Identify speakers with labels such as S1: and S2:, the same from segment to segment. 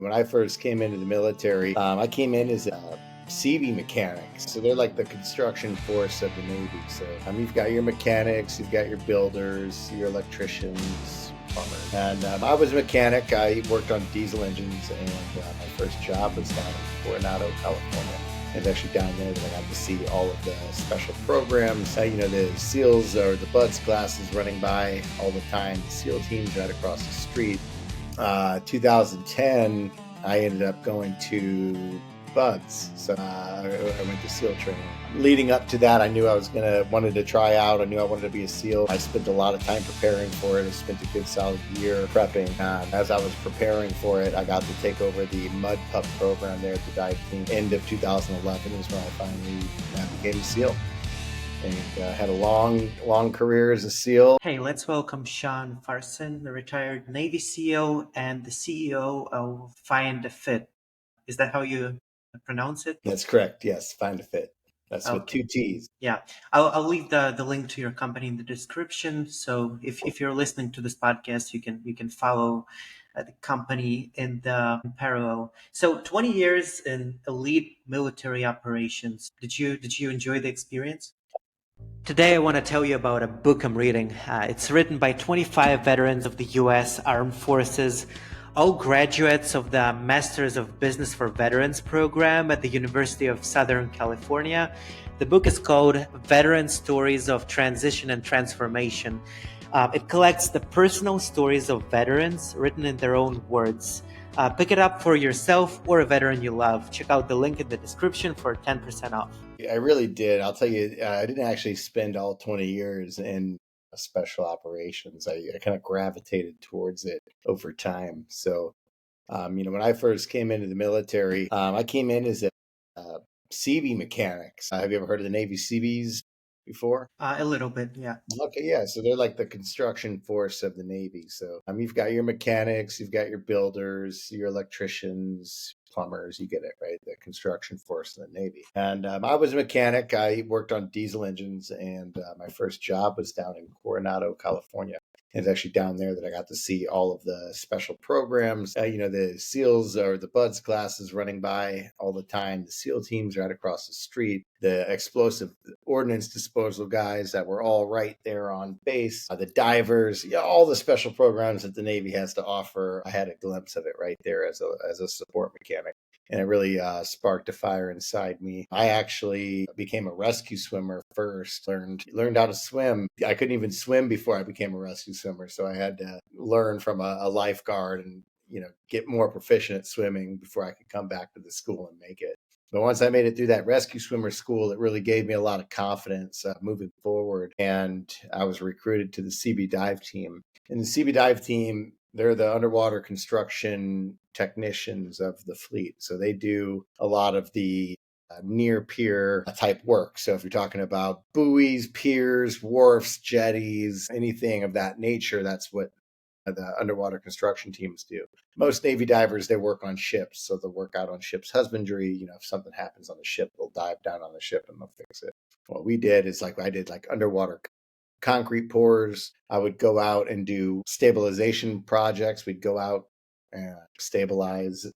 S1: When I first came into the military, I came in as a CV mechanic. So they're like the construction force of the Navy. So you've got your mechanics, you've got your builders, your electricians, plumbers. And I was a mechanic. I worked on diesel engines, and my first job was down in Coronado, California. It's actually down there that I got to see all of the special programs. The SEALs or the BUDS classes running by all the time. The SEAL teams right across the street. 2010, I ended up going to BUDS. So I went to SEAL training. Leading up to that, I knew I wanted to try out. I knew I wanted to be a SEAL. I spent a lot of time preparing for it. I spent a good solid year prepping. As I was preparing for it, I got to take over the Mud Pup program there at the dive team. End of 2011 is when I finally became a SEAL. And had a long career as a SEAL.
S2: Hey, let's welcome Shawn Farson, the retired Navy SEAL and the CEO of Find a Fit. Is that how you pronounce it?
S1: That's correct. Yes, Find a Fit. That's with
S2: Okay.
S1: 2 T's.
S2: Yeah, I'll leave the link to your company in the description. So if you're listening to this podcast, you can follow the company in the in parallel. So 20 years in elite military operations. Did you enjoy the experience? Today, I want to tell you about a book I'm reading. It's written by 25 veterans of the U.S. Armed Forces, all graduates of the Masters of Business for Veterans program at the University of Southern California. The book is called Veteran Stories of Transition and Transformation. It collects the personal stories of veterans written in their own words. Pick it up for yourself or a veteran you love. Check out the link in the description for 10% off.
S1: I really did. I'll tell you, I didn't actually spend all 20 years in special operations. I kind of gravitated towards it over time. So, when I first came into the military, I came in as a CV mechanic. Have you ever heard of the Navy CVs before?
S2: A little bit, yeah.
S1: Okay, yeah. So they're like the construction force of the Navy. So you've got your mechanics, you've got your builders, your electricians, plumbers. You get it, right? The construction force of the Navy. And I was a mechanic. I worked on diesel engines, and my first job was down in Coronado, California. It's actually down there that I got to see all of the special programs. The SEALs or the BUDS classes running by all the time. The SEAL teams right across the street. The explosive ordnance disposal guys that were all right there on base. The divers, all the special programs that the Navy has to offer. I had a glimpse of it right there as a support mechanic. And it really sparked a fire inside me. I actually became a rescue swimmer first, learned how to swim. I couldn't even swim before I became a rescue swimmer. So I had to learn from a lifeguard and, get more proficient at swimming before I could come back to the school and make it. But once I made it through that rescue swimmer school, it really gave me a lot of confidence moving forward. And I was recruited to the CB dive team. And the CB dive team, they're the underwater construction technicians of the fleet. So they do a lot of the near pier type work. So if you're talking about buoys, piers, wharfs, jetties, anything of that nature, that's what the underwater construction teams do. Most Navy divers, they work on ships. So they'll work out on ships husbandry. If something happens on the ship, they'll dive down on the ship and they'll fix it. What we did is I did underwater concrete pours. I would go out and do stabilization projects. We'd go out and stabilize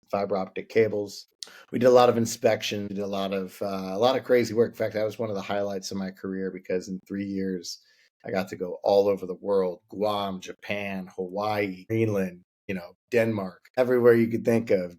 S1: fiber optic cables. We did a lot of inspection. We did a lot of crazy work. In fact, that was one of the highlights of my career because in 3 years, I got to go all over the world: Guam, Japan, Hawaii, Greenland, Denmark, everywhere you could think of.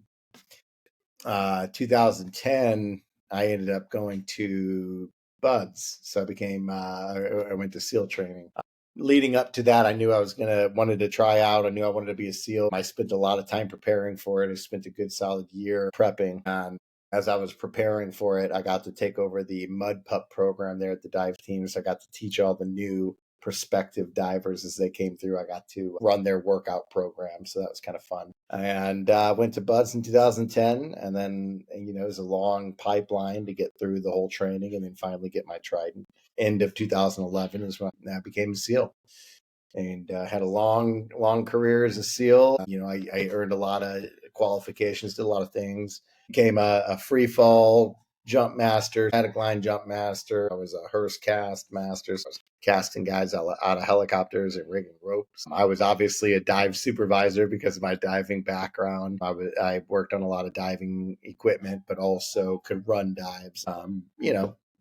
S1: 2010, I ended up going to BUDS. So I went to SEAL training. Leading up to that, I knew I wanted to try out. I knew I wanted to be a SEAL. I spent a lot of time preparing for it. I spent a good solid year prepping. And as I was preparing for it, I got to take over the Mud Pup program there at the dive teams. I got to teach all the new prospective divers as they came through. I got to run their workout program. So that was kind of fun. And went to BUDS in 2010. And then, it was a long pipeline to get through the whole training and then finally get my trident. End of 2011 is when I became a SEAL. And had a long career as a SEAL. I earned a lot of qualifications, did a lot of things. Became a free fall jump master, static line jump master. I was a hearse cast master. So I was casting guys out of helicopters and rigging ropes. I was obviously a dive supervisor because of my diving background. I worked on a lot of diving equipment, but also could run dives.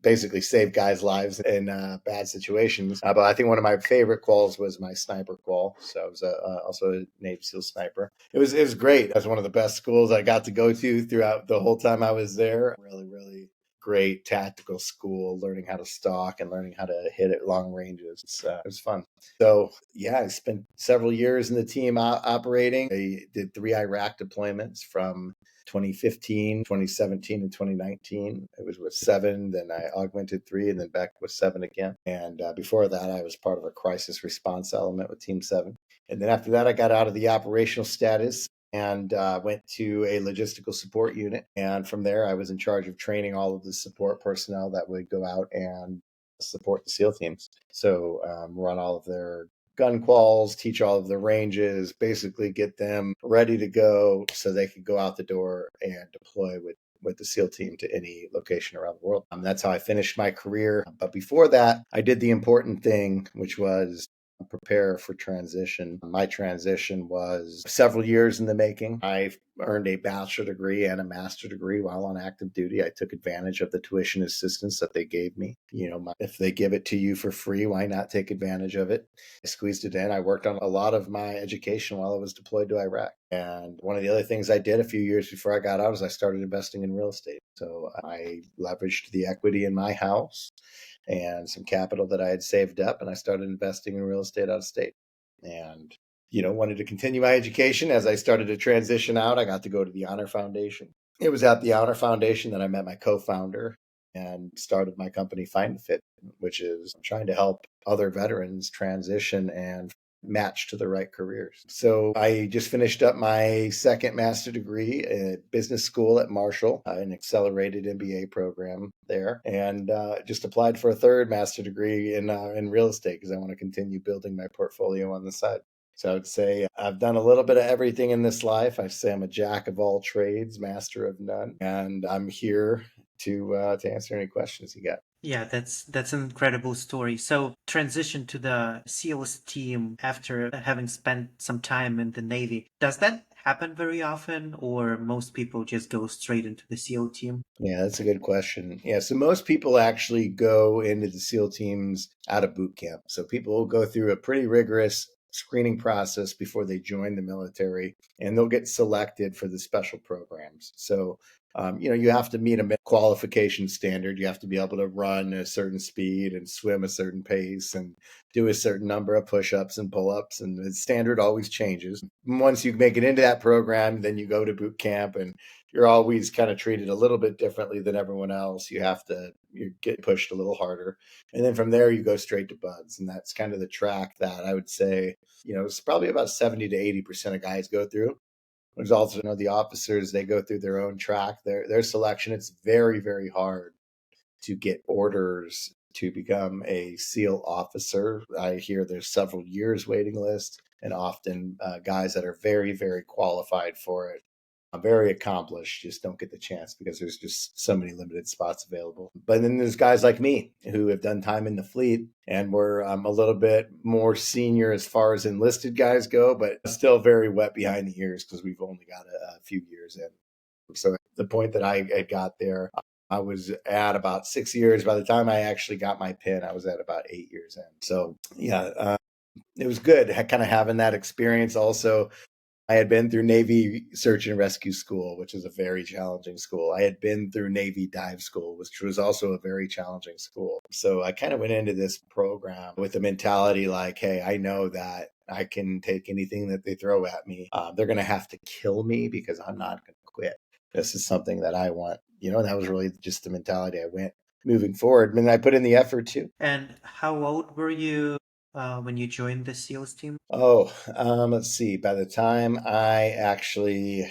S1: Basically save guys' lives in bad situations. But I think one of my favorite quals was my sniper qual. So I was also a Navy SEAL sniper. It was great. It was one of the best schools I got to go to throughout the whole time I was there. Really, really great tactical school, learning how to stalk and learning how to hit at long ranges. It was fun. So yeah, I spent several years in the team operating. I did 3 Iraq deployments from 2015, 2017, and 2019. It was with 7, then I augmented 3, and then back with 7 again. And before that, I was part of a crisis response element with Team 7. And then after that, I got out of the operational status and went to a logistical support unit. And from there, I was in charge of training all of the support personnel that would go out and support the SEAL teams. So run all of their gun quals, teach all of the ranges, basically get them ready to go so they could go out the door and deploy with the SEAL team to any location around the world. That's how I finished my career. But before that, I did the important thing, which was prepare for transition. My transition was several years in the making. I earned a bachelor degree and a master degree while on active duty. I took advantage of the tuition assistance that they gave me. If they give it to you for free, why not take advantage of it? I squeezed it in. I worked on a lot of my education while I was deployed to Iraq. And one of the other things I did a few years before I got out is I started investing in real estate. So I leveraged the equity in my house and some capital that I had saved up, and I started investing in real estate out of state. And wanted to continue my education. As I started to transition out, I got to go to the Honor Foundation. It was at the Honor Foundation that I met my co-founder and started my company Find a Fit, which is trying to help other veterans transition and match to the right careers. So I just finished up my second master degree at business school at Marshall, an accelerated MBA program there, and just applied for a third master degree in real estate because I want to continue building my portfolio on the side. So I would say I've done a little bit of everything in this life. I say I'm a jack of all trades, master of none, and I'm here to answer any questions you got.
S2: Yeah, that's an incredible story. So, transition to the SEALs team after having spent some time in the Navy. Does that happen very often, or most people just go straight into the SEAL team?
S1: Yeah, that's a good question. Yeah, so most people actually go into the SEAL teams out of boot camp. So people will go through a pretty rigorous screening process before they join the military, and they'll get selected for the special programs. So, you have to meet a qualification standard. You have to be able to run a certain speed and swim a certain pace and do a certain number of push-ups and pull-ups, and the standard always changes. Once you make it into that program, then you go to boot camp, and you're always kind of treated a little bit differently than everyone else. You get pushed a little harder. And then from there, you go straight to buds. And that's kind of the track that I would say, it's probably about 70 to 80% of guys go through. There's also, the officers, they go through their own track, their selection. It's very, very hard to get orders to become a SEAL officer. I hear there's several years waiting list, and often guys that are very, very qualified for it, very accomplished, just don't get the chance because there's just so many limited spots available. But then there's guys like me who have done time in the fleet and we're a little bit more senior as far as enlisted guys go, but still very wet behind the ears because we've only got a few years in. So the point that I got there, I was at about 6 years. By the time I actually got my pin, I was at about 8 years in. So yeah, it was good kind of having that experience. Also, I had been through Navy Search and Rescue School, which is a very challenging school. I had been through Navy Dive School, which was also a very challenging school. So I kind of went into this program with the mentality like, hey, I know that I can take anything that they throw at me. They're going to have to kill me because I'm not going to quit. This is something that I want, and that was really just the mentality I went moving forward. And I put in the effort too.
S2: And how old were you when you joined the SEALs team?
S1: Oh, let's see. By the time I actually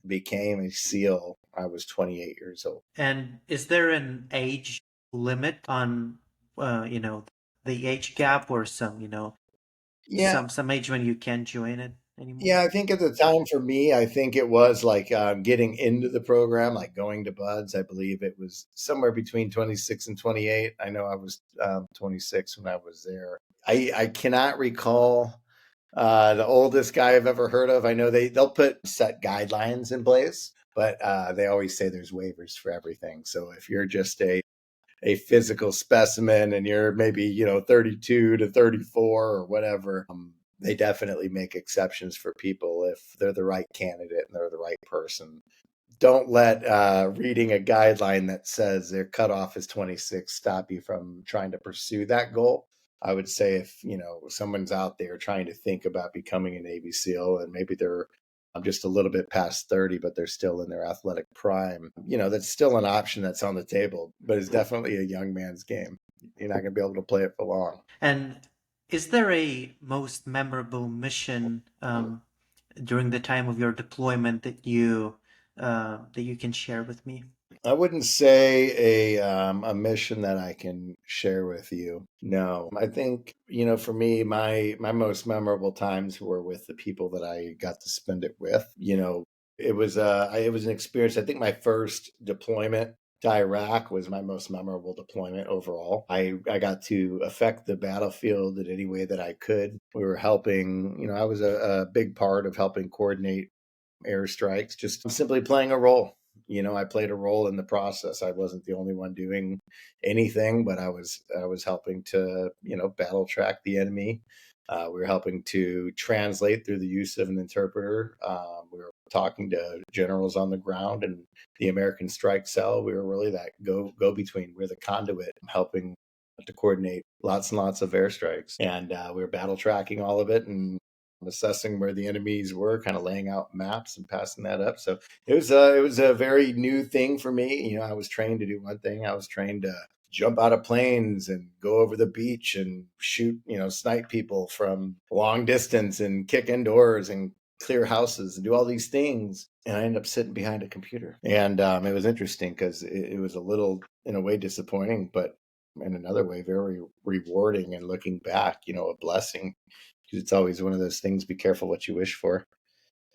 S1: became a SEAL, I was 28 years old.
S2: And is there an age limit on, the age gap or some,
S1: Yeah,
S2: some age when you can join it? anymore?
S1: Yeah, I think at the time for me, I think it was like getting into the program, like going to Buds. I believe it was somewhere between 26 and 28. I know I was 26 when I was there. I cannot recall the oldest guy I've ever heard of. I know they'll put set guidelines in place, but they always say there's waivers for everything. So if you're just a physical specimen and you're maybe 32 to 34 or whatever, they definitely make exceptions for people if they're the right candidate and they're the right person. Don't let reading a guideline that says their cutoff is 26 stop you from trying to pursue that goal. I would say if someone's out there trying to think about becoming a Navy SEAL and maybe they're just a little bit past 30, but they're still in their athletic prime, that's still an option that's on the table, but it's definitely a young man's game. You're not going to be able to play it for long.
S2: And is there a most memorable mission during the time of your deployment that you can share with me?
S1: I wouldn't say a mission that I can share with you. No, I think for me, my most memorable times were with the people that I got to spend it with. It was an experience. I think my first deployment to Iraq was my most memorable deployment overall. I got to affect the battlefield in any way that I could. We were helping. I was a big part of helping coordinate airstrikes, just simply playing a role. I played a role in the process. I wasn't the only one doing anything, but I was helping to, battle track the enemy. We were helping to translate through the use of an interpreter. We were talking to generals on the ground and the American strike cell. We were really that go between. We're the conduit, helping to coordinate lots and lots of airstrikes, and we were battle tracking all of it and assessing where the enemies were, kind of laying out maps and passing that up. So it was a very new thing for me. I was trained to do one thing. I was trained to jump out of planes and go over the beach and shoot, snipe people from long distance and kick indoors and clear houses and do all these things. And I ended up sitting behind a computer. And it was interesting because it was a little, in a way, disappointing, but in another way, very rewarding. And looking back, a blessing, because it's always one of those things. Be careful what you wish for.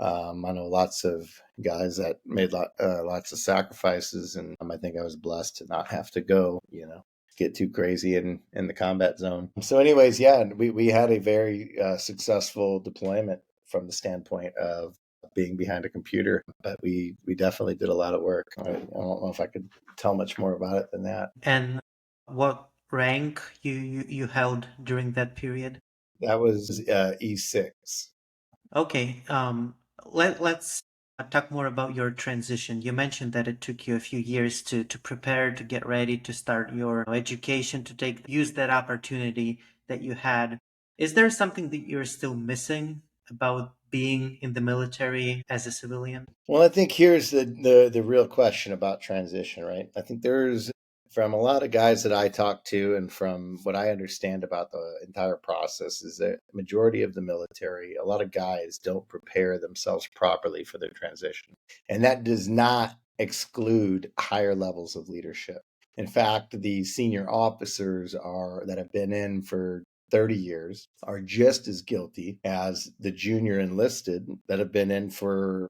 S1: I know lots of guys that made lots of sacrifices, and I think I was blessed to not have to go, get too crazy in the combat zone. So, anyways, yeah, we had a very successful deployment from the standpoint of being behind a computer, but we definitely did a lot of work. I don't know if I could tell much more about it than that.
S2: And what rank you held during that period?
S1: That was E6.
S2: Okay, let's talk more about your transition. You mentioned that it took you a few years to prepare, to get ready, to start your education, to use that opportunity that you had. Is there something that you're still missing about being in the military as a civilian?
S1: Well, I think here's the real question about transition, right? I think there's from a lot of guys that I talk to and from what I understand about the entire process is that majority of the military, a lot of guys don't prepare themselves properly for their transition. And that does not exclude higher levels of leadership. In fact, the senior officers that have been in for 30 years are just as guilty as the junior enlisted that have been in for,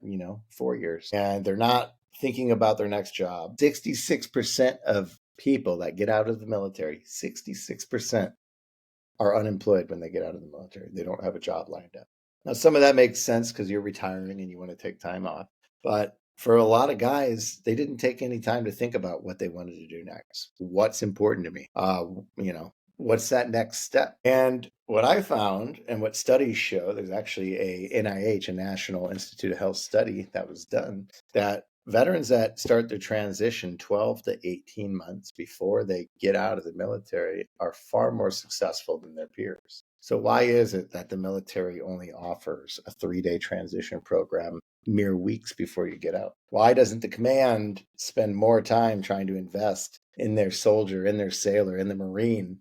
S1: 4 years. And they're not thinking about their next job. 66% of people that get out of the military, 66% are unemployed when they get out of the military. They don't have a job lined up. Now, some of that makes sense because you're retiring and you want to take time off. But for a lot of guys, they didn't take any time to think about what they wanted to do next. What's important to me? What's that next step? And what I found and what studies show, there's actually a NIH, a National Institute of Health study that was done, that veterans that start their transition 12 to 18 months before they get out of the military are far more successful than their peers. So why is it that the military only offers a 3-day transition program mere weeks before you get out? Why doesn't the command spend more time trying to invest in their soldier, in their sailor, in the Marine,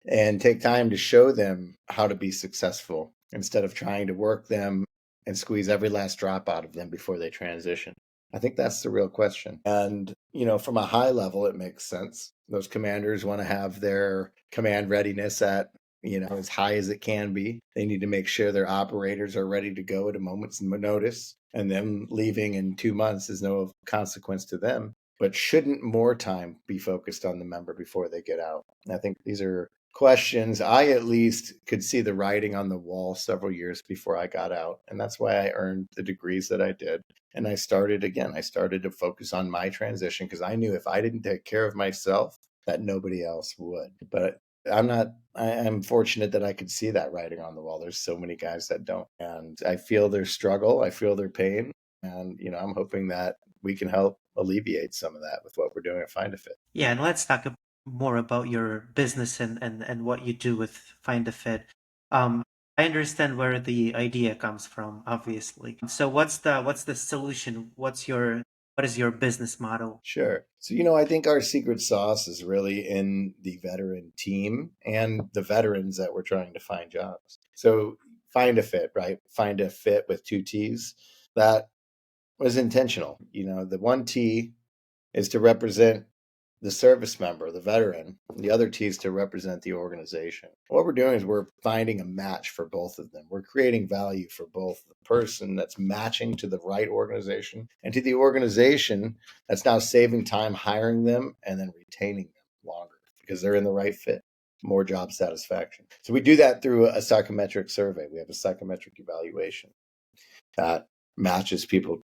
S1: and take time to show them how to be successful instead of trying to work them and squeeze every last drop out of them before they transition? I think that's the real question. And, from a high level, it makes sense. Those commanders want to have their command readiness at as high as it can be. They need to make sure their operators are ready to go at a moment's notice, and them leaving in 2 months is no consequence to them. But shouldn't more time be focused on the member before they get out? I think these are questions I at least could see the writing on the wall several years before I got out. And that's why I earned the degrees that I did. And I started to focus on my transition because I knew if I didn't take care of myself, that nobody else would. But I'm fortunate that I could see that writing on the wall. There's so many guys that don't. And I feel their struggle. I feel their pain. And, I'm hoping that we can help alleviate some of that with what we're doing at Find a Fit.
S2: Yeah, and let's talk more about your business and what you do with Find a Fit. I understand where the idea comes from, obviously. So what's the solution? What is your business model?
S1: Sure. So, I think our secret sauce is really in the veteran team and the veterans that we're trying to find jobs. So Find a Fit, right? Find a Fit with two T's. That was intentional. The one T is to represent the service member, the veteran. The other T is to represent the organization. What we're doing is we're finding a match for both of them. We're creating value for both the person that's matching to the right organization and to the organization that's now saving time hiring them and then retaining them longer because they're in the right fit. More job satisfaction. So we do that through a psychometric survey. We have a psychometric evaluation that matches people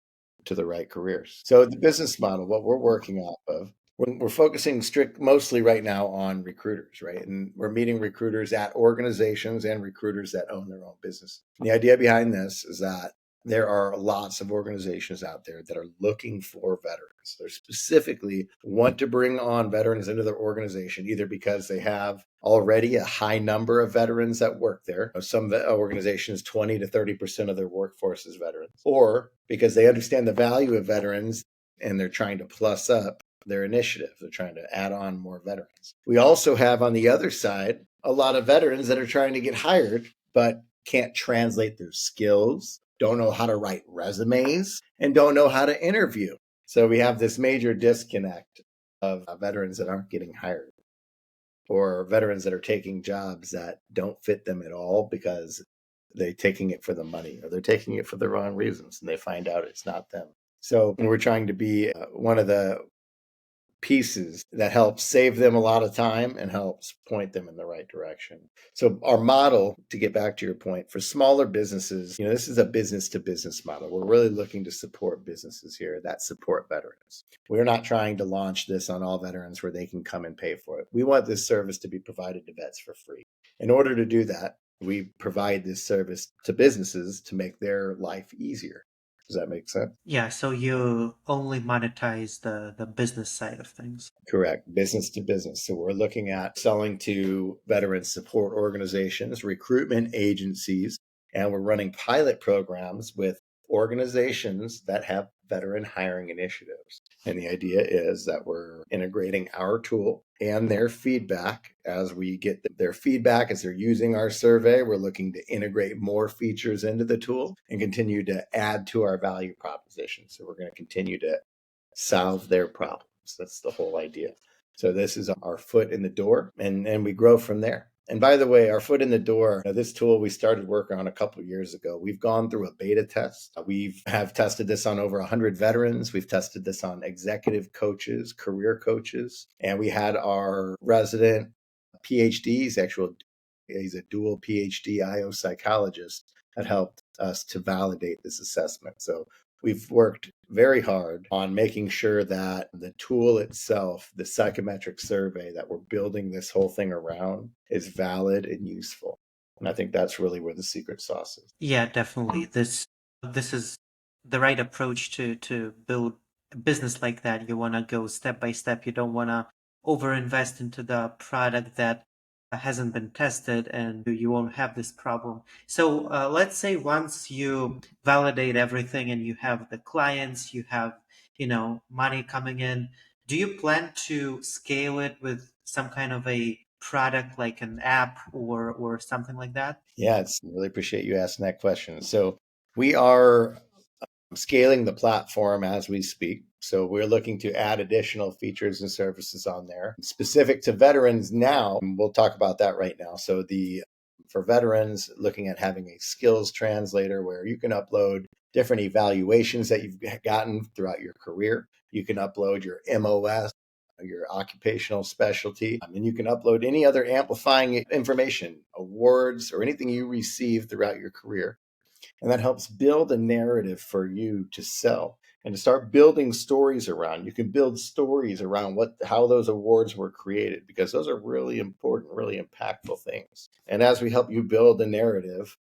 S1: to the right careers. So the business model, what we're working off of, we're focusing mostly right now on recruiters, right? And we're meeting recruiters at organizations and recruiters that own their own business. And the idea behind this is that there are lots of organizations out there that are looking for veterans. They specifically want to bring on veterans into their organization, either because they have already a high number of veterans that work there. Some organizations, 20 to 30% of their workforce is veterans, or because they understand the value of veterans and they're trying to plus up their initiative. They're trying to add on more veterans. We also have on the other side a lot of veterans that are trying to get hired, but can't translate their skills, don't know how to write resumes, and don't know how to interview. So we have this major disconnect of veterans that aren't getting hired, or veterans that are taking jobs that don't fit them at all because they're taking it for the money or they're taking it for the wrong reasons and they find out it's not them. So we're trying to be one of the pieces that helps save them a lot of time and helps point them in the right direction. So our model, to get back to your point, for smaller businesses, this is a business to business model. We're really looking to support businesses here that support veterans. We're not trying to launch this on all veterans where they can come and pay for it. We want this service to be provided to vets for free. In order to do that, we provide this service to businesses to make their life easier. Does that make sense?
S2: Yeah, so you only monetize the business side of things.
S1: Correct. Business to business. So we're looking at selling to veteran support organizations, recruitment agencies, and we're running pilot programs with organizations that have veteran hiring initiatives. And the idea is that we're integrating our tool and their feedback. As we get their feedback as they're using our survey, we're looking to integrate more features into the tool and continue to add to our value proposition. So we're going to continue to solve their problems. That's the whole idea. So this is our foot in the door, and we grow from there. And by the way, our foot in the door, this tool we started working on a couple of years ago. We've gone through a beta test. We have tested this on over 100 veterans. We've tested this on executive coaches, career coaches, and we had our resident PhD. He's a dual PhD IO psychologist that helped us to validate this assessment. So we've worked very hard on making sure that the tool itself, the psychometric survey that we're building this whole thing around, is valid and useful. And I think that's really where the secret sauce is.
S2: Yeah, definitely. This is the right approach to build a business like that. You want to go step by step. You don't want to overinvest into the product that hasn't been tested, and you won't have this problem. So let's say once you validate everything and you have the clients, you have money coming in. Do you plan to scale it with some kind of a product like an app or something like that?
S1: Yeah, it's really appreciate you asking that question. So we are scaling the platform as we speak. So we're looking to add additional features and services on there specific to veterans now. We'll talk about that right now. So for veterans, looking at having a skills translator where you can upload different evaluations that you've gotten throughout your career. You can upload your MOS, your occupational specialty, and you can upload any other amplifying information, awards, or anything you receive throughout your career. And that helps build a narrative for you to sell and to start building stories around. You can build stories around how those awards were created, because those are really important, really impactful things. And as we help you build a narrative,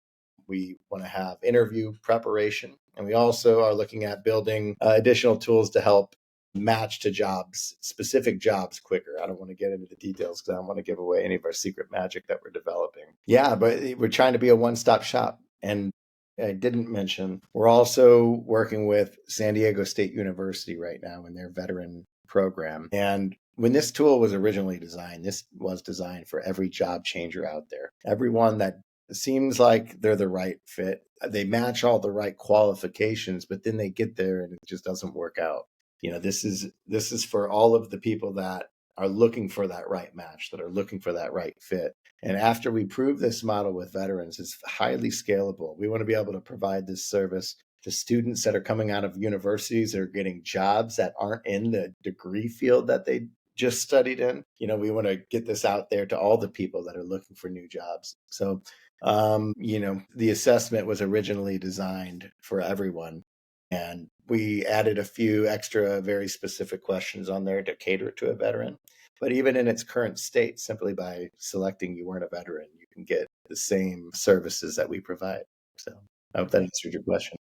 S1: we want to have interview preparation. And we also are looking at building additional tools to help match to jobs, specific jobs quicker. I don't want to get into the details because I don't want to give away any of our secret magic that we're developing. Yeah, but we're trying to be a one-stop shop. And I didn't mention, we're also working with San Diego State University right now in their veteran program. And when this tool was originally designed, this was designed for every job changer out there. Everyone that seems like they're the right fit. They match all the right qualifications, but then they get there and it just doesn't work out. This is for all of the people that are looking for that right match, that are looking for that right fit. And after we prove this model with veterans, it's highly scalable. We want to be able to provide this service to students that are coming out of universities that are getting jobs that aren't in the degree field that they just studied in. We want to get this out there to all the people that are looking for new jobs. So, the assessment was originally designed for everyone. And we added a few extra very specific questions on there to cater to a veteran. But even in its current state, simply by selecting you weren't a veteran, you can get the same services that we provide. So I hope that answered your question.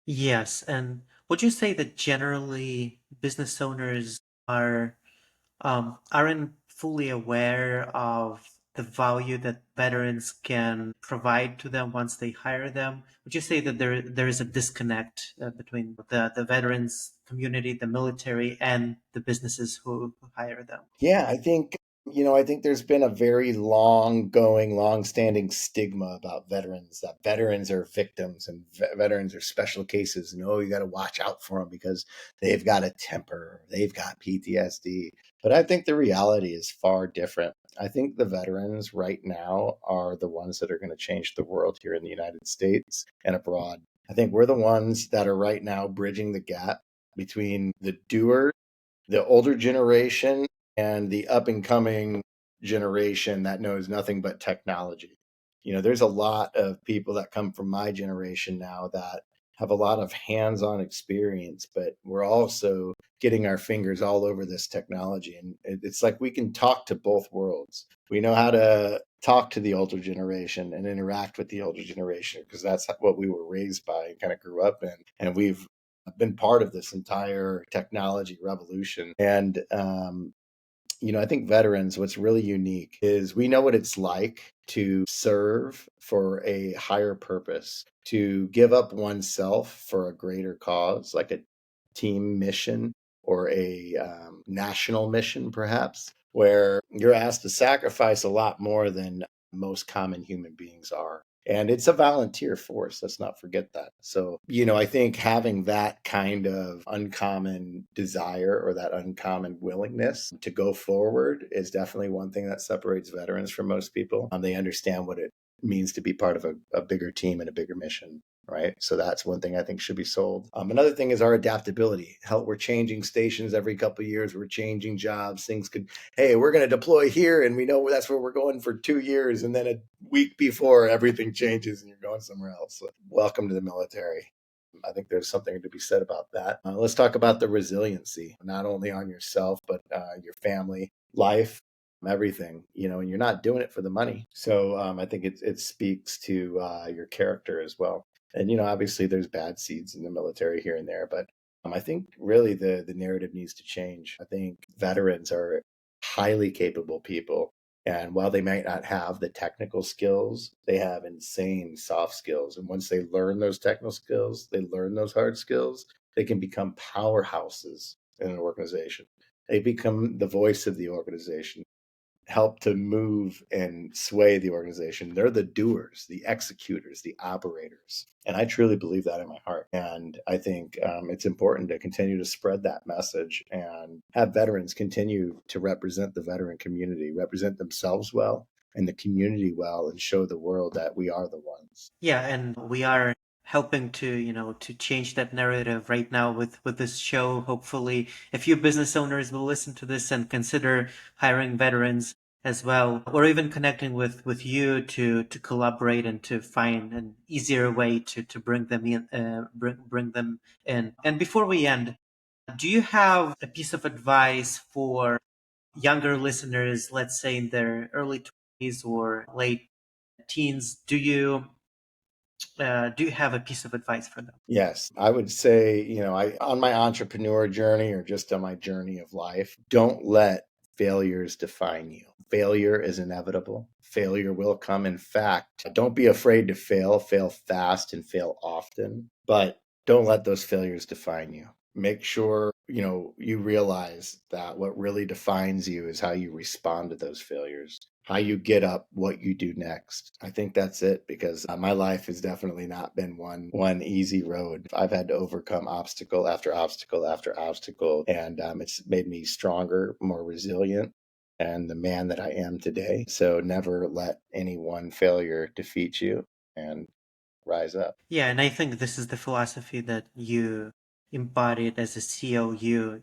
S2: Yes, and would you say that generally business owners aren't fully aware of the value that veterans can provide to them once they hire them? Would you say that there is a disconnect between the veterans community, the military, and the businesses who hire them?
S1: Yeah, I think there's been a very long-standing stigma about veterans, that veterans are victims and veterans are special cases. You got to watch out for them because they've got a temper, they've got PTSD. But I think the reality is far different. I think the veterans right now are the ones that are going to change the world here in the United States and abroad. I think we're the ones that are right now bridging the gap between the doers, the older generation, and the up and coming generation that knows nothing but technology. There's a lot of people that come from my generation now that have a lot of hands-on experience, but we're also getting our fingers all over this technology. And it's like we can talk to both worlds. We know how to talk to the older generation and interact with the older generation because that's what we were raised by and kind of grew up in. And we've been part of this entire technology revolution. And I think veterans, what's really unique is we know what it's like to serve for a higher purpose, to give up oneself for a greater cause, like a team mission or a national mission, perhaps, where you're asked to sacrifice a lot more than most common human beings are. And it's a volunteer force. Let's not forget that. So, I think having that kind of uncommon desire or that uncommon willingness to go forward is definitely one thing that separates veterans from most people. They understand what it means to be part of a bigger team and a bigger mission. Right. So that's one thing I think should be sold. Another thing is our adaptability. Hell, we're changing stations every couple of years. We're changing jobs. Hey, we're going to deploy here and we know that's where we're going for 2 years. And then a week before everything changes and you're going somewhere else. So welcome to the military. I think there's something to be said about that. Let's talk about the resiliency, not only on yourself, but your family, life, everything, and you're not doing it for the money. So I think it speaks to your character as well. And, obviously there's bad seeds in the military here and there, but I think really the narrative needs to change. I think veterans are highly capable people. And while they might not have the technical skills, they have insane soft skills. And once they learn those technical skills, they learn those hard skills, they can become powerhouses in an organization. They become the voice of the organization. help to move and sway the organization. They're the doers, the executors, the operators. And I truly believe that in my heart. And I think it's important to continue to spread that message and have veterans continue to represent the veteran community, represent themselves well and the community well, and show the world that we are the ones.
S2: Yeah, and we are helping to, to change that narrative right now with this show. Hopefully, a few business owners will listen to this and consider hiring veterans as well, or even connecting with you to collaborate and to find an easier way to bring them in, bring them in. And before we end, do you have a piece of advice for younger listeners, let's say in their early 20s or late teens? Do you have a piece of advice for them?
S1: Yes, I would say, I on my entrepreneur journey or just on my journey of life, don't let failures define you. Failure is inevitable. Failure will come. In fact, don't be afraid to fail, fail fast and fail often, but don't let those failures define you. Make sure, you realize that what really defines you is how you respond to those failures, how you get up, what you do next. I think that's it, because my life has definitely not been one easy road. I've had to overcome obstacle after obstacle after obstacle, and it's made me stronger, more resilient, and the man that I am today. So never let any one failure defeat you, and rise up.
S2: Yeah, and I think this is the philosophy that you embodied as a CEO.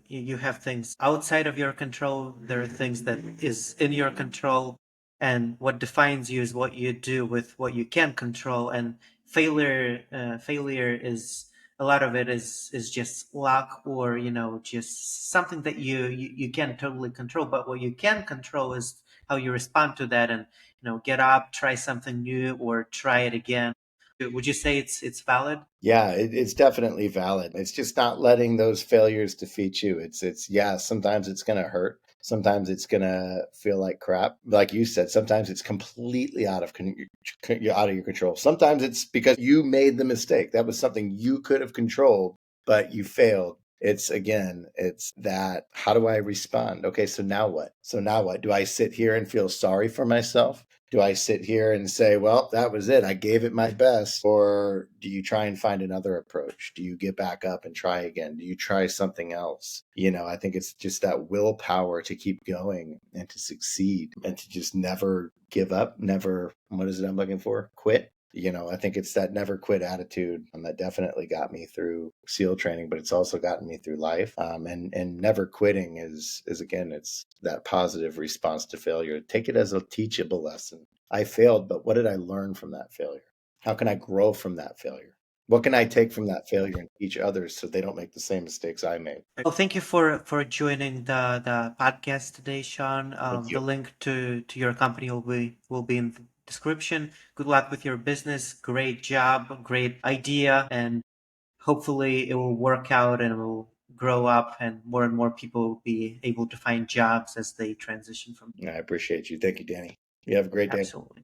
S2: You have things outside of your control. There are things that is in your control, and what defines you is what you do with what you can control. And failure is a lot of it is just luck, or just something that you can't totally control. But what you can control is how you respond to that, and get up, try something new, or try it again. Would you say it's valid?
S1: Yeah, it's definitely valid. It's just not letting those failures defeat you. Yeah, sometimes it's going to hurt. Sometimes it's going to feel like crap. Like you said, sometimes it's completely out of your control. Sometimes it's because you made the mistake. That was something you could have controlled, but you failed. It's that, how do I respond? Okay, so now what? Do I sit here and feel sorry for myself? Do I sit here and say, well, that was it, I gave it my best? Or do you try and find another approach? Do you get back up and try again? Do you try something else? I think it's just that willpower to keep going and to succeed and to just never give up, never, what is it I'm looking for? Quit. I think it's that never quit attitude that definitely got me through SEAL training, but it's also gotten me through life. And never quitting is again, it's that positive response to failure. Take it as a teachable lesson. I failed, but what did I learn from that failure? How can I grow from that failure? What can I take from that failure and teach others so they don't make the same mistakes I made?
S2: Well, thank you for joining the podcast today, Shawn.
S1: Thank you.
S2: The link to your company will be in the description. Good luck with your business. Great job, great idea, and hopefully it will work out and it will grow up, and more people will be able to find jobs as they transition from.
S1: I appreciate you. Thank you, Danny. You have a great day.
S2: Absolutely.